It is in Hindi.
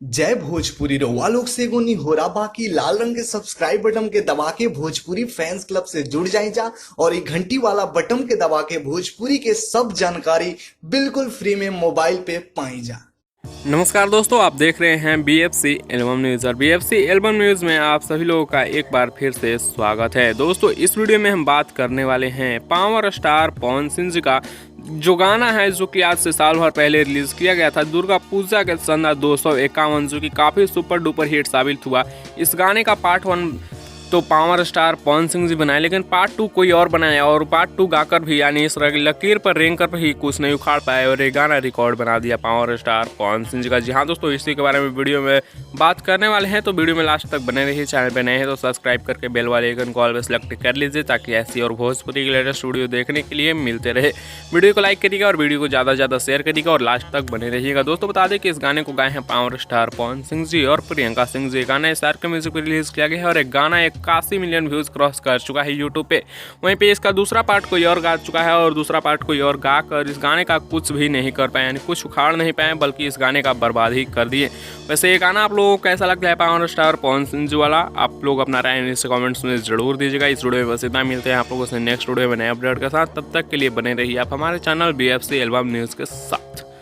जय भोजपुरी रउआ लोग से एगो निहोरा बाकी लाल रंग के सब्सक्राइब बटन के दबा के भोजपुरी फैंस क्लब से जुड़ जाए जा और ये घंटी वाला बटन के दबा के भोजपुरी के सब जानकारी बिल्कुल फ्री में मोबाइल पे पाई जा। नमस्कार दोस्तों, आप देख रहे हैं BFC एल्बम न्यूज़ और BFC एल्बम न्यूज़ में आप सभी लोगों का एक बार फिर से स्वागत है। दोस्तों, इस वीडियो में हम बात करने वाले हैं पावर स्टार पवन सिंह जी का जो गाना है जो कि आज से साल भर पहले रिलीज किया गया था, दुर्गा पूजा के संदा 251, जो कि काफ़ी सुपर डुपर हिट साबित हुआ। इस गाने का पार्ट 1 तो पावर स्टार पवन सिंह जी बनाए, लेकिन पार्ट 2 कोई और बनाया और पार्ट 2 गाकर भी यानी इस लकीर पर रेंग कर भी कुछ नहीं उखाड़ पाए और ये गाना रिकॉर्ड बना दिया पावर स्टार पवन सिंह जी का। जी हाँ दोस्तों, इसी के बारे में वीडियो में बात करने वाले हैं, तो वीडियो में लास्ट तक बने रहिए। चैनल पर नए हैं तो सब्सक्राइब करके बेल वाले आइकन को ऑल पे सेलेक्ट कर लीजिए ताकि ऐसी और भोजपुरी की लेटेस्ट वीडियो देखने के लिए मिलते रहे। वीडियो को लाइक करिएगा और वीडियो को ज़्यादा से ज़्यादा शेयर करिएगा और लास्ट तक बने रहिएगा। दोस्तों, बता दें कि इस गाने को गाए हैं पावर स्टार पवन सिंह जी और प्रियंका सिंह जी। गाना SR के म्यूजिक पर रिलीज किया गया है और एक गाना 81 मिलियन व्यूज क्रॉस कर चुका है यूट्यूब पे। वहीं पे इसका दूसरा पार्ट कोई और गा चुका है और दूसरा पार्ट कोई और गा कर इस गाने का कुछ भी नहीं कर पाए, यानी कुछ उखाड़ नहीं पाए, बल्कि इस गाने का बर्बाद ही कर दिए। वैसे ये गाना आप लोगों को कैसा लगता है पावर स्टार पवन सिंह जी वाला, आप लोग अपना राय नीचे कमेंट्स में जरूर दीजिएगा। इस वीडियो में बस इतना, मिलते हैं आप लोगों से नेक्स्ट वीडियो में नए अपडेट के साथ। तब तक के लिए बने रहिए आप हमारे चैनल BFC एल्बम न्यूज़ के साथ।